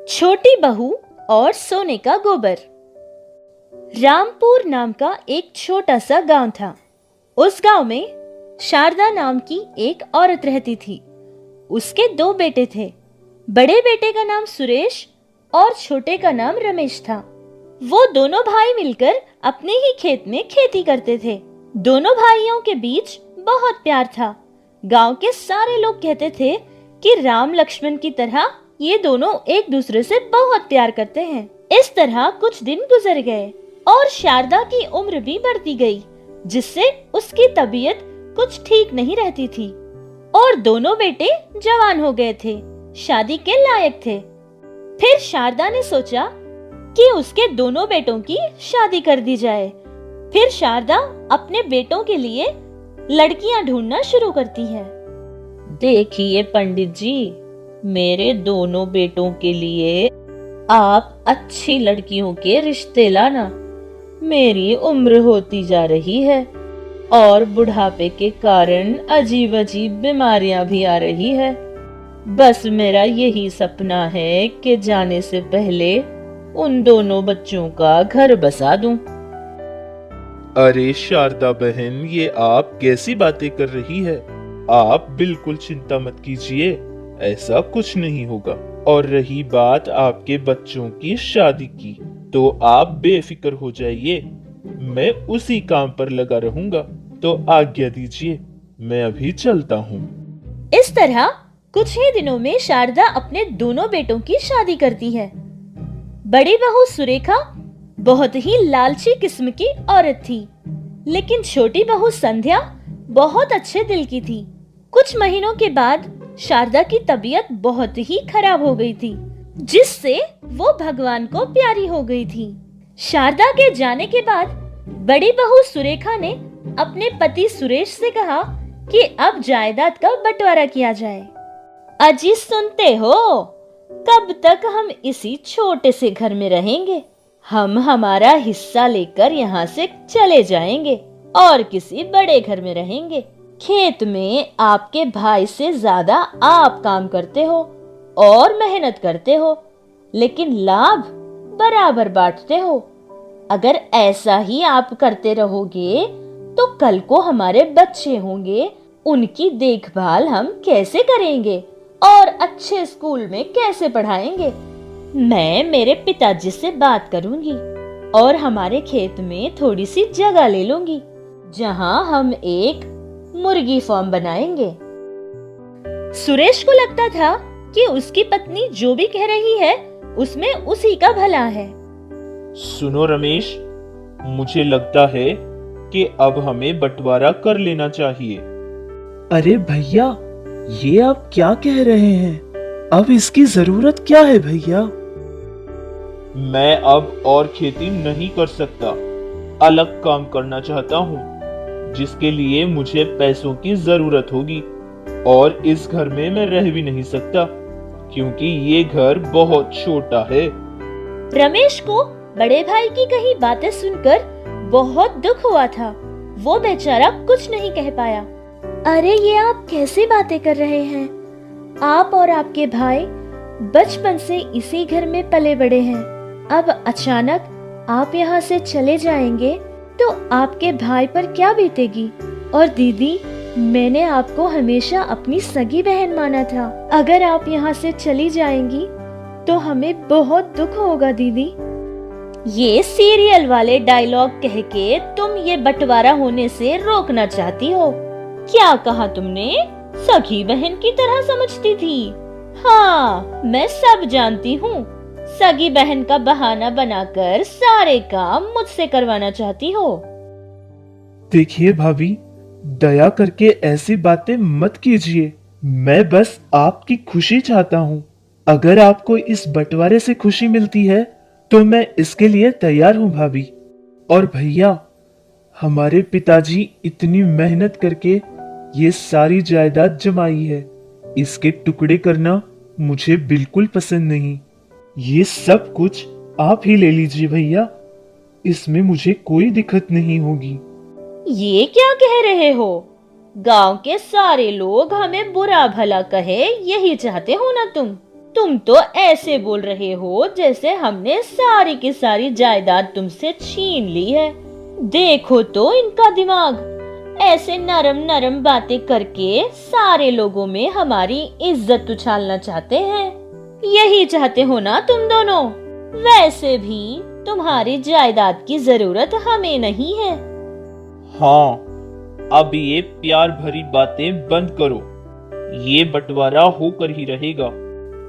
छोटी बहू और सोने का गोबर। रामपुर नाम का एक छोटा सा गांव था। उस गांव में शारदा नाम की एक औरत रहती थी। उसके दो बेटे थे। बड़े बेटे का नाम सुरेश और छोटे का नाम रमेश था। वो दोनों भाई मिलकर अपने ही खेत में खेती करते थे। दोनों भाइयों के बीच बहुत प्यार था। गांव के सारे लोग कहते थे कि राम लक्ष्मण की तरह ये दोनों एक दूसरे से बहुत प्यार करते हैं। इस तरह कुछ दिन गुजर गए और शारदा की उम्र भी बढ़ती गई, जिससे उसकी तबीयत कुछ ठीक नहीं रहती थी और दोनों बेटे जवान हो गए थे, शादी के लायक थे। फिर शारदा ने सोचा कि उसके दोनों बेटों की शादी कर दी जाए। फिर शारदा अपने बेटों के लिए लड़कियां ढूंढना शुरू करती है। देखिए पंडित जी, मेरे दोनों बेटों के लिए आप अच्छी लड़कियों के रिश्ते लाना। मेरी उम्र होती जा रही है और बुढ़ापे के कारण अजीब अजीब बीमारियां भी आ रही है। बस मेरा यही सपना है कि जाने से पहले उन दोनों बच्चों का घर बसा दूं। अरे शारदा बहन, ये आप कैसी बातें कर रही है? आप बिल्कुल चिंता मत कीजिए, ऐसा कुछ नहीं होगा। और रही बात आपके बच्चों की शादी की, तो आप बेफिक्र हो जाइए, मैं उसी काम पर लगा रहूंगा। तो आज्ञा दीजिए, मैं अभी चलता हूँ। इस तरह कुछ ही दिनों में शारदा अपने दोनों बेटों की शादी करती है। बड़ी बहू सुरेखा बहुत ही लालची किस्म की औरत थी, लेकिन छोटी बहू संध्या बहुत अच्छे दिल की थी। कुछ महीनों के बाद शारदा की तबीयत बहुत ही खराब हो गई थी, जिससे वो भगवान को प्यारी हो गई थी। शारदा के जाने के बाद बड़ी बहू सुरेखा ने अपने पति सुरेश से कहा कि अब जायदाद का बंटवारा किया जाए। अजी सुनते हो, कब तक हम इसी छोटे से घर में रहेंगे? हम हमारा हिस्सा लेकर यहाँ से चले जाएंगे और किसी बड़े घर में रहेंगे। खेत में आपके भाई से ज्यादा आप काम करते हो और मेहनत करते हो, लेकिन लाभ बराबर बांटते हो। अगर ऐसा ही आप करते रहोगे तो कल को हमारे बच्चे होंगे, उनकी देखभाल हम कैसे करेंगे और अच्छे स्कूल में कैसे पढ़ाएंगे? मैं मेरे पिताजी से बात करूंगी और हमारे खेत में थोड़ी सी जगह ले लूंगी, जहां हम एक मुर्गी फार्म बनाएंगे। सुरेश को लगता था कि उसकी पत्नी जो भी कह रही है उसमें उसी का भला है। सुनो रमेश, मुझे लगता है कि अब हमें बंटवारा कर लेना चाहिए। अरे भैया, ये आप क्या कह रहे हैं? अब इसकी जरूरत क्या है भैया? मैं अब और खेती नहीं कर सकता, अलग काम करना चाहता हूँ, जिसके लिए मुझे पैसों की जरूरत होगी। और इस घर में मैं रह भी नहीं सकता, क्योंकि ये घर बहुत छोटा है। रमेश को बड़े भाई की कही बातें सुनकर बहुत दुख हुआ था। वो बेचारा कुछ नहीं कह पाया। अरे ये आप कैसी बातें कर रहे हैं? आप और आपके भाई बचपन से इसी घर में पले बड़े हैं। अब अचानक आप यहाँ से चले जाएंगे तो आपके भाई पर क्या बीतेगी? और दीदी, मैंने आपको हमेशा अपनी सगी बहन माना था। अगर आप यहाँ से चली जाएंगी तो हमें बहुत दुख होगा दीदी। ये सीरियल वाले डायलॉग कह के तुम ये बंटवारा होने से रोकना चाहती हो? क्या कहा तुमने? सगी बहन की तरह समझती थी? हाँ, मैं सब जानती हूँ। सगी बहन का बहाना बनाकर सारे काम मुझसे करवाना चाहती हो। देखिए भाभी, दया करके ऐसी बातें मत कीजिए। मैं बस आपकी खुशी चाहता हूँ। अगर आपको इस बंटवारे से खुशी मिलती है तो मैं इसके लिए तैयार हूँ भाभी। और भैया, हमारे पिताजी इतनी मेहनत करके ये सारी जायदाद जमाई है, इसके टुकड़े करना मुझे बिल्कुल पसंद नहीं। ये सब कुछ आप ही ले लीजिए भैया, इसमें मुझे कोई दिक्कत नहीं होगी। ये क्या कह रहे हो? गांव के सारे लोग हमें बुरा भला कहे, यही चाहते हो ना तुम? तुम तो ऐसे बोल रहे हो जैसे हमने सारी की सारी जायदाद तुमसे छीन ली है। देखो तो इनका दिमाग, ऐसे नरम नरम बातें करके सारे लोगों में हमारी इज्जत उछालना चाहते हैं। यही चाहते हो ना तुम दोनों? वैसे भी तुम्हारी जायदाद की जरूरत हमें नहीं है। हाँ, अब ये प्यार भरी बातें बंद करो। ये बंटवारा होकर ही रहेगा।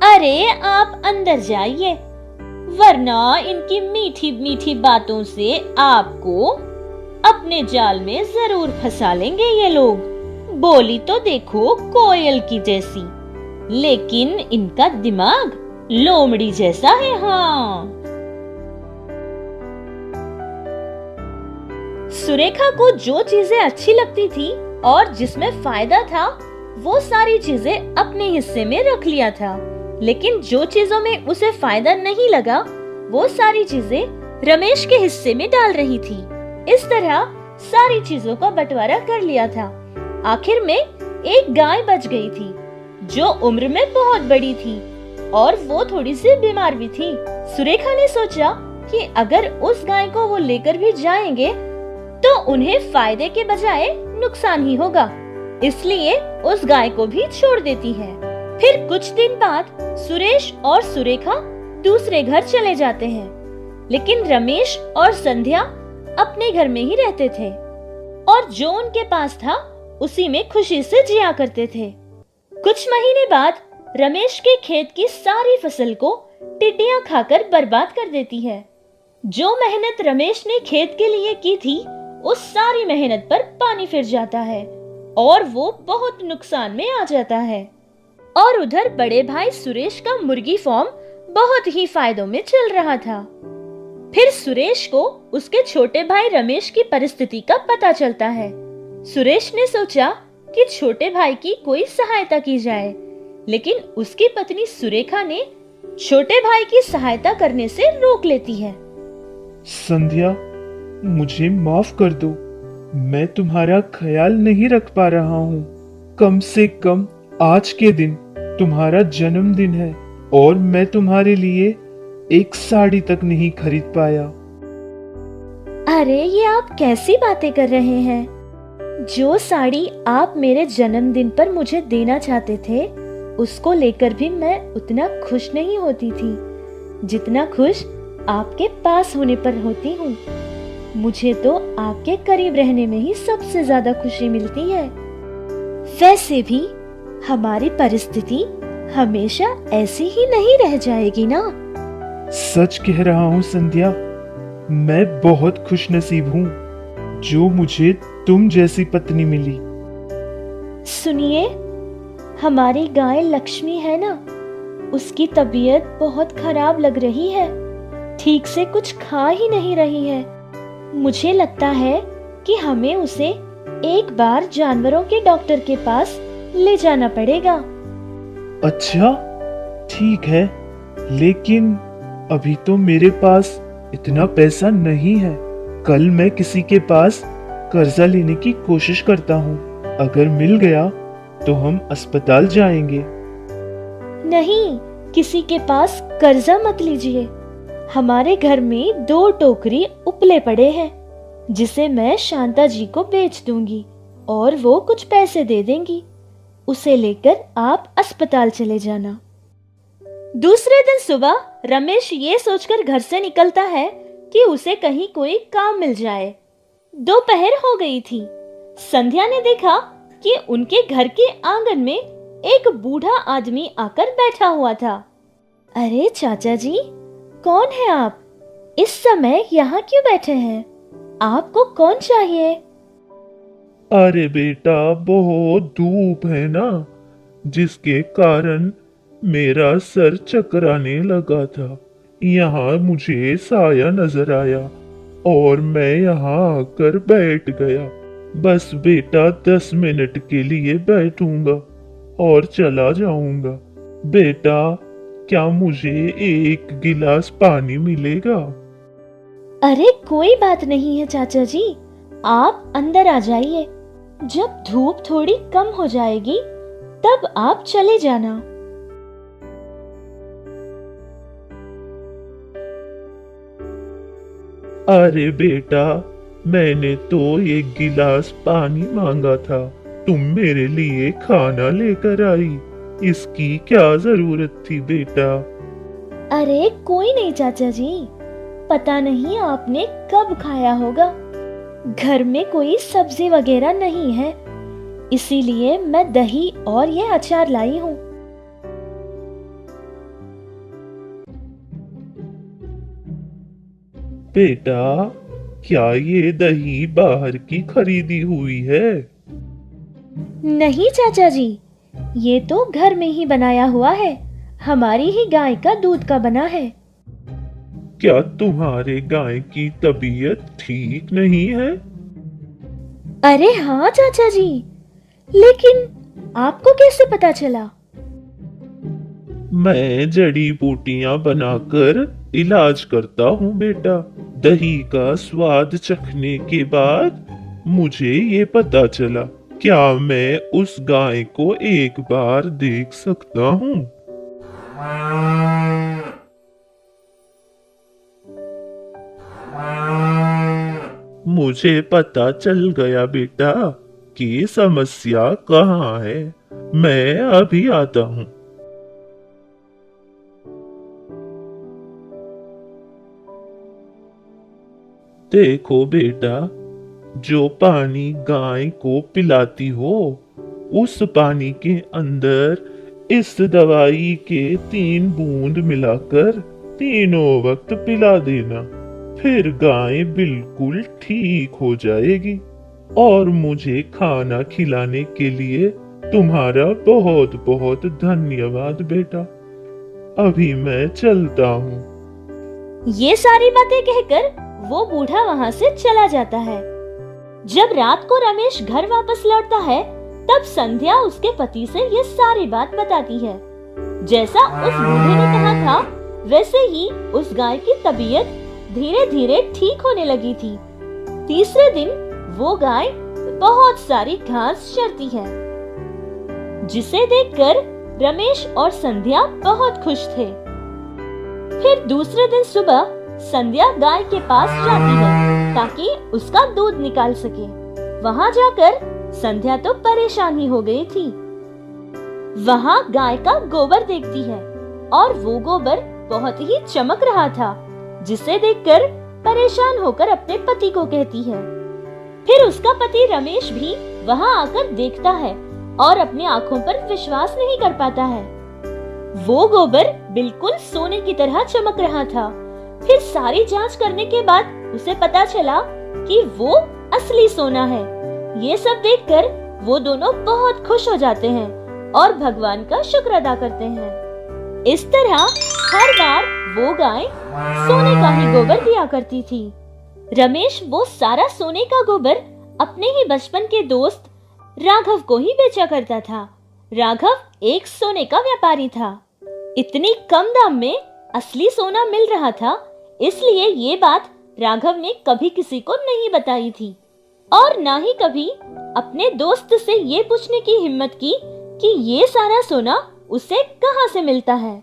अरे आप अंदर जाइए, वरना इनकी मीठी मीठी बातों से आपको अपने जाल में जरूर फंसा लेंगे ये लोग। बोली तो देखो कोयल की जैसी, लेकिन इनका दिमाग लोमड़ी जैसा है। हाँ, सुरेखा को जो चीजें अच्छी लगती थी और जिसमें फायदा था, वो सारी चीजें अपने हिस्से में रख लिया था। लेकिन जो चीजों में उसे फायदा नहीं लगा, वो सारी चीजें रमेश के हिस्से में डाल रही थी। इस तरह सारी चीजों का बंटवारा कर लिया था। आखिर में एक गाय बच गई थी, जो उम्र में बहुत बड़ी थी और वो थोड़ी सी बीमार भी थी। सुरेखा ने सोचा कि अगर उस गाय को वो लेकर भी जाएंगे तो उन्हें फायदे के बजाय नुकसान ही होगा, इसलिए उस गाय को भी छोड़ देती है। फिर कुछ दिन बाद सुरेश और सुरेखा दूसरे घर चले जाते हैं, लेकिन रमेश और संध्या अपने घर में ही रहते थे और जो उनके पास था उसी में खुशी से जिया करते थे। कुछ महीने बाद रमेश के खेत की सारी फसल को टिड्डियां खाकर बर्बाद कर देती है। जो मेहनत रमेश ने खेत के लिए की थी, उस सारी मेहनत पर पानी फिर जाता है और वो बहुत नुकसान में आ जाता है। और उधर बड़े भाई सुरेश का मुर्गी फार्म बहुत ही फायदों में चल रहा था। फिर सुरेश को उसके छोटे भाई रमेश की परिस्थिति का पता चलता है। सुरेश ने सोचा कि छोटे भाई की कोई सहायता की जाए, लेकिन उसकी पत्नी सुरेखा ने छोटे भाई की सहायता करने से रोक लेती है। संध्या, मुझे माफ कर दो, मैं तुम्हारा ख्याल नहीं रख पा रहा हूँ। कम से कम आज के दिन तुम्हारा जन्मदिन है और मैं तुम्हारे लिए एक साड़ी तक नहीं खरीद पाया। अरे ये आप कैसी बातें कर रहे हैं? जो साड़ी आप मेरे जन्मदिन पर मुझे देना चाहते थे, उसको लेकर भी मैं उतना खुश नहीं होती थी जितना खुश आपके पास होने पर होती हूँ। मुझे तो आपके करीब रहने में ही सबसे ज्यादा खुशी मिलती है। वैसे भी हमारी परिस्थिति हमेशा ऐसी ही नहीं रह जाएगी ना। सच कह रहा हूँ संध्या, मैं बहुत खुशनसीब हूँ जो मुझे तुम जैसी पत्नी मिली। सुनिए, हमारी गाय लक्ष्मी है ना, उसकी तबीयत बहुत खराब लग रही है, ठीक से कुछ खा ही नहीं रही है। मुझे लगता है कि हमें उसे एक बार जानवरों के डॉक्टर के पास ले जाना पड़ेगा। अच्छा, ठीक है, लेकिन अभी तो मेरे पास इतना पैसा नहीं है। कल मैं किसी के पास कर्जा लेने की कोशिश करता हूँ। अगर मिल गया तो हम अस्पताल जाएंगे। नहीं, किसी के पास कर्जा मत लीजिए। हमारे घर में 2 टोकरी उपले पड़े हैं, जिसे मैं शांता जी को बेच दूंगी और वो कुछ पैसे दे देंगी। उसे लेकर आप अस्पताल चले जाना। दूसरे दिन सुबह रमेश ये सोचकर घर से निकलता है कि उसे कहीं कोई काम मिल जाए। दोपहर हो गई थी। संध्या ने देखा कि उनके घर के आंगन में एक बूढ़ा आदमी आकर बैठा हुआ था। अरे चाचा जी, कौन है आप? इस समय यहाँ क्यों बैठे हैं? आपको कौन चाहिए? अरे बेटा, बहुत धूप है ना, जिसके कारण मेरा सर चकराने लगा था। यहाँ मुझे साया नजर आया और मैं यहाँ आकर बैठ गया। बस बेटा 10 मिनट के लिए बैठूंगा और चला जाऊंगा। बेटा, क्या मुझे एक गिलास पानी मिलेगा? अरे कोई बात नहीं है चाचा जी, आप अंदर आ जाइए। जब धूप थोड़ी कम हो जाएगी तब आप चले जाना। अरे बेटा, मैंने तो एक गिलास पानी मांगा था, तुम मेरे लिए खाना लेकर आई। इसकी क्या जरूरत थी बेटा? अरे कोई नहीं चाचा जी, पता नहीं आपने कब खाया होगा। घर में कोई सब्जी वगैरह नहीं है, इसीलिए मैं दही और ये अचार लाई हूँ। बेटा, क्या ये दही बाहर की खरीदी हुई है? नहीं चाचा जी, ये तो घर में ही बनाया हुआ है, हमारी ही गाय का दूध का बना है। क्या तुम्हारे गाय की तबीयत ठीक नहीं है? अरे हाँ चाचा जी, लेकिन आपको कैसे पता चला? मैं जड़ी बूटियां बनाकर इलाज करता हूँ बेटा। दही का स्वाद चखने के बाद मुझे ये पता चला। क्या मैं उस गाय को एक बार देख सकता हूँ? मुझे पता चल गया बेटा कि समस्या कहाँ है। मैं अभी आता हूँ। देखो बेटा, जो पानी गाय को पिलाती हो, उस पानी के अंदर इस दवाई के 3 बूंद मिलाकर तीनों वक्त पिला देना। फिर गाय बिल्कुल ठीक हो जाएगी। और मुझे खाना खिलाने के लिए तुम्हारा बहुत बहुत धन्यवाद बेटा। अभी मैं चलता हूँ। ये सारी बातें कहकर वो बूढ़ा वहां से चला जाता है। जब रात को रमेश घर वापस लौटता है, तब संध्या उसके पति से ये सारी बात बताती है। जैसा उस बूढ़े ने कहा था, वैसे ही उस गाय की तबीयत धीरे धीरे ठीक होने लगी थी। तीसरे दिन वो गाय बहुत सारी घास चरती है, जिसे देखकर रमेश और संध्या बहुत खुश थे। फिर दूसरे दिन सुबह संध्या गाय के पास जाती है ताकि उसका दूध निकाल सके। वहां जाकर संध्या तो परेशान ही हो गई थी। वहां गाय का गोबर देखती है और वो गोबर बहुत ही चमक रहा था, जिसे देखकर परेशान होकर अपने पति को कहती है। फिर उसका पति रमेश भी वहां आकर देखता है और अपनी आंखों पर विश्वास नहीं कर पाता है। वो गोबर बिल्कुल सोने की तरह चमक रहा था। फिर सारी जांच करने के बाद उसे पता चला कि वो असली सोना है। ये सब देखकर वो दोनों बहुत खुश हो जाते हैं और भगवान का शुक्र अदा करते हैं। इस तरह हर बार वो गाय सोने का ही गोबर दिया करती थी। रमेश वो सारा सोने का गोबर अपने ही बचपन के दोस्त राघव को ही बेचा करता था। राघव एक सोने का व्यापारी था। इतनी कम दाम में असली सोना मिल रहा था, इसलिए ये बात राघव ने कभी किसी को नहीं बताई थी और ना ही कभी अपने दोस्त से ये पूछने की हिम्मत की कि ये सारा सोना उसे कहां से मिलता है।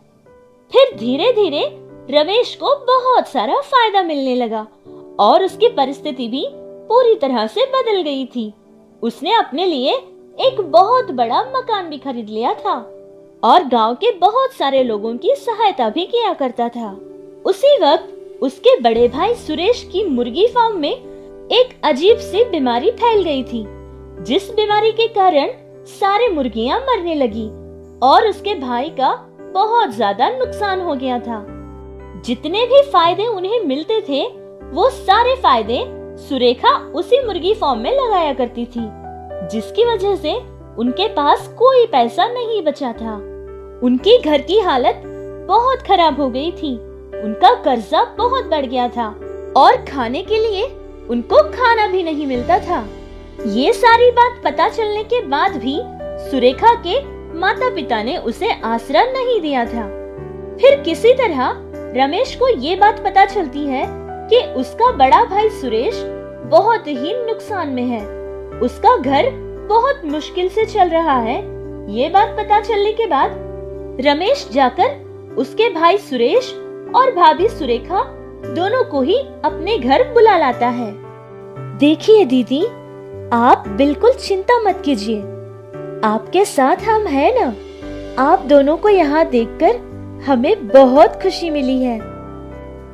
फिर धीरे धीरे रमेश को बहुत सारा फायदा मिलने लगा और उसकी परिस्थिति भी पूरी तरह से बदल गई थी। उसने अपने लिए एक बहुत बड़ा मकान भी खरीद लिया था और गांव के बहुत सारे लोगों की सहायता भी किया करता था। उसी वक्त उसके बड़े भाई सुरेश की मुर्गी फार्म में एक अजीब सी बीमारी फैल गई थी, जिस बीमारी के कारण सारे मुर्गियां मरने लगी और उसके भाई का बहुत ज्यादा नुकसान हो गया था। जितने भी फायदे उन्हें मिलते थे, वो सारे फायदे सुरेखा उसी मुर्गी फार्म में लगाया करती थी, जिसकी वजह से उनके पास कोई पैसा नहीं बचा था। उनकी घर की हालत बहुत खराब हो गई थी। उनका कर्जा बहुत बढ़ गया था और खाने के लिए उनको खाना भी नहीं मिलता था। ये सारी बात पता चलने के बाद भी सुरेखा के माता पिता ने उसे आसरा नहीं दिया था। फिर किसी तरह रमेश को ये बात पता चलती है कि उसका बड़ा भाई सुरेश बहुत ही नुकसान में है। उसका घर बहुत मुश्किल से चल रहा है। ये बात पता चलने के बाद रमेश जाकर उसके भाई सुरेश और भाभी सुरेखा दोनों को ही अपने घर बुला लाता है। देखिए दीदी, आप बिल्कुल चिंता मत कीजिए, आपके साथ हम हैं ना। आप दोनों को यहाँ देखकर हमें बहुत खुशी मिली है।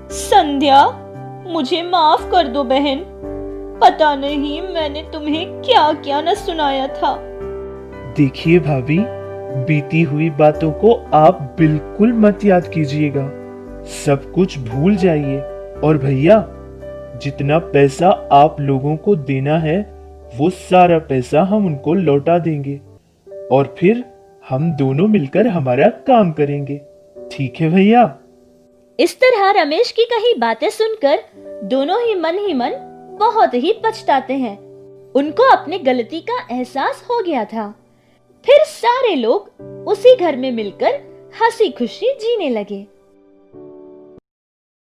संध्या, मुझे माफ कर दो बहन, पता नहीं मैंने तुम्हें क्या क्या न सुनाया था। देखिए भाभी, बीती हुई बातों को आप बिल्कुल मत याद कीजिएगा, सब कुछ भूल जाइए। और भैया, जितना पैसा आप लोगों को देना है वो सारा पैसा हम उनको लौटा देंगे और फिर हम दोनों मिलकर हमारा काम करेंगे। ठीक है भैया? इस तरह रमेश की कही बातें सुनकर दोनों ही मन बहुत ही पछताते हैं। उनको अपनी गलती का एहसास हो गया था। फिर सारे लोग उसी घर में मिलकर हंसी खुशी जीने लगे।